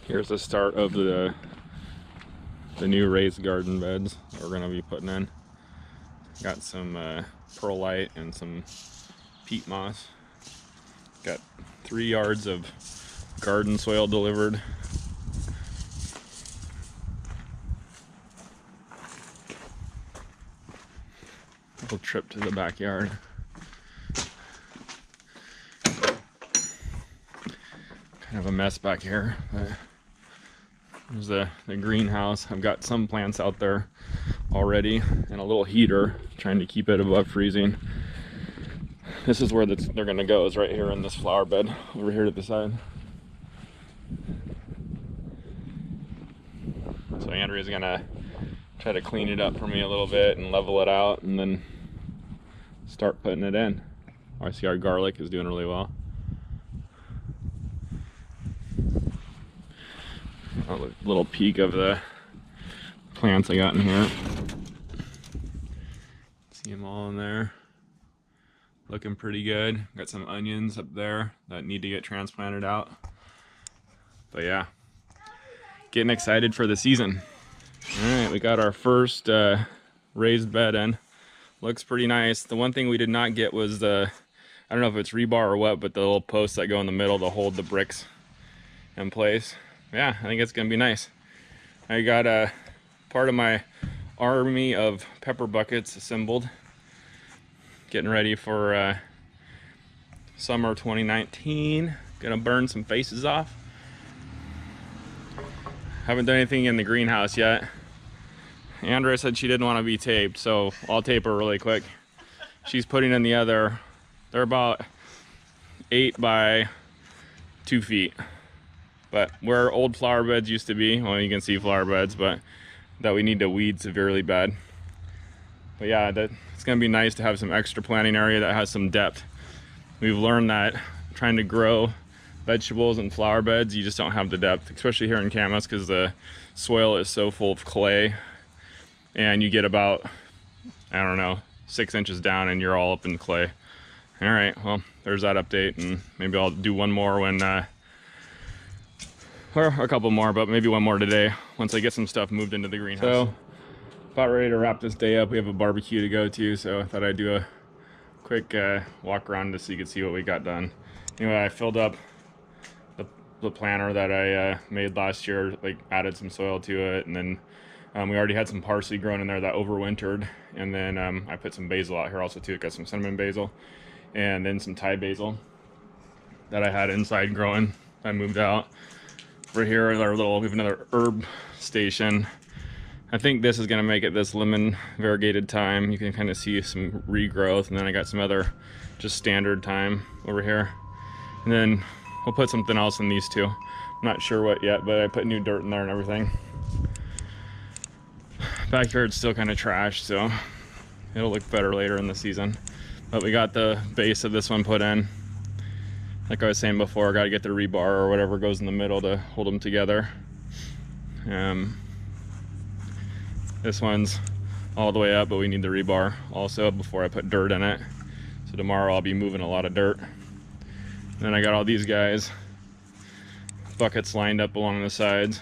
Here's the start of the new raised garden beds that we're gonna be putting in. Got some perlite and some peat moss. Got 3 yards of garden soil delivered. Little trip to the backyard. Kind of a mess back here, but there's the greenhouse. I've got some plants out there already and a little heater trying to keep it above freezing. This is where they're gonna go, is right here in this flower bed over here to the side. So Andrea's gonna try to clean it up for me a little bit and level it out and then start putting it in. I see our garlic is doing really well. A little peek of the plants I got in here. See them all in there. Looking pretty good. Got some onions up there that need to get transplanted out. But yeah, getting excited for the season. All right, we got our first raised bed in. Looks pretty nice. The one thing we did not get was the, I don't know if it's rebar or what, but the little posts that go in the middle to hold the bricks in place. Yeah, I think it's gonna be nice. I got a part of my army of pepper buckets assembled, getting ready for summer 2019. Gonna burn some faces off. Haven't done anything in the greenhouse yet. Andrea said she didn't want to be taped, so I'll tape her really quick. She's putting in the other, they're about 8 by 2 feet. But where old flower beds used to be, well, you can see flower beds, but that we need to weed severely bad. But yeah, it's gonna be nice to have some extra planting area that has some depth. We've learned that trying to grow vegetables in flower beds, you just don't have the depth, especially here in Camas, because the soil is so full of clay, and you get about, I don't know, 6 inches down and you're all up in the clay. All right, well, there's that update, and maybe I'll do one more when, or a couple more, but maybe one more today once I get some stuff moved into the greenhouse. So, about ready to wrap this day up. We have a barbecue to go to, so I thought I'd do a quick walk around just so you could see what we got done. Anyway, I filled up the planter that I made last year, like added some soil to it, and then we already had some parsley growing in there that overwintered, and then I put some basil out here also too. Got some cinnamon basil and then some Thai basil that I had inside growing. I moved out. Right here is our little, we have another herb station. I think this is gonna make it this lemon variegated thyme. You can kind of see some regrowth, and then I got some other just standard thyme over here. And then we'll put something else in these two. I'm not sure what yet, but I put new dirt in there and everything. Backyard's still kind of trash, so it'll look better later in the season. But we got the base of this one put in. Like I was saying before, got to get the rebar or whatever goes in the middle to hold them together. This one's all the way up, but we need the rebar also before I put dirt in it. So tomorrow I'll be moving a lot of dirt. And then I got all these guys, buckets lined up along the sides.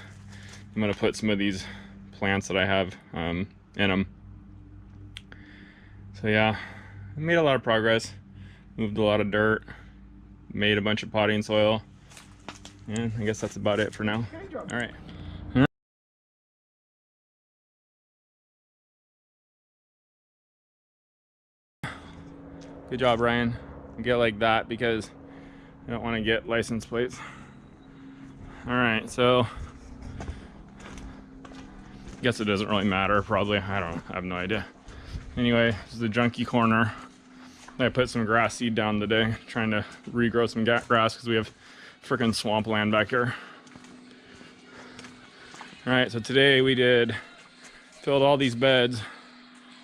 I'm gonna put some of these plants that I have in them. So yeah, I made a lot of progress, moved a lot of dirt, made a bunch of potting soil, and I guess that's about it for now. All right. Good job, Ryan. Get like that because I don't want to get license plates. All right, so I guess it doesn't really matter, probably. I have no idea. Anyway, this is the junkie corner. I put some grass seed down today, trying to regrow some grass because we have freaking swampland back here. All right, so today we filled all these beds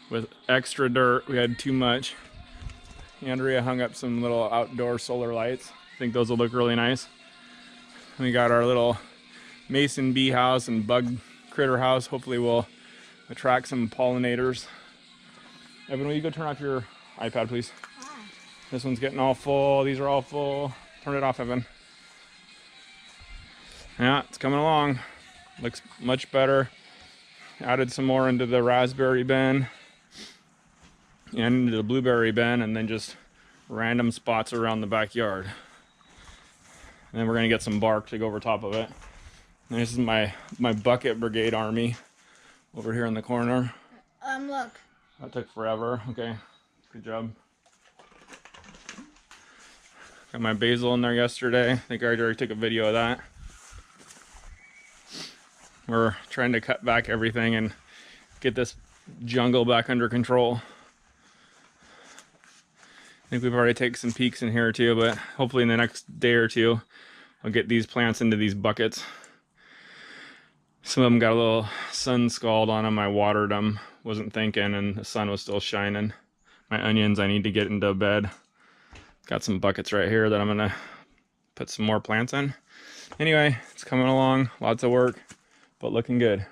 with extra dirt. We had too much. Andrea hung up some little outdoor solar lights. I think those will look really nice. We got our little mason bee house and bug critter house. Hopefully we'll attract some pollinators. Evan, will you go turn off your iPad, please? This one's getting all full. These are all full. Turn it off, Evan. Yeah, it's coming along. Looks much better. Added some more into the raspberry bin and into the blueberry bin, and then just random spots around the backyard. And then we're gonna get some bark to go over top of it. And this is my bucket brigade army over here in the corner. Look. That took forever. Okay, good job. Got my basil in there yesterday. I think I already took a video of that. We're trying to cut back everything and get this jungle back under control. I think we've already taken some peeks in here too, but hopefully in the next day or two, I'll get these plants into these buckets. Some of them got a little sun scald on them. I watered them, wasn't thinking, and the sun was still shining. My onions I need to get into bed. Got some buckets right here that I'm gonna put some more plants in. Anyway, it's coming along, lots of work, but looking good.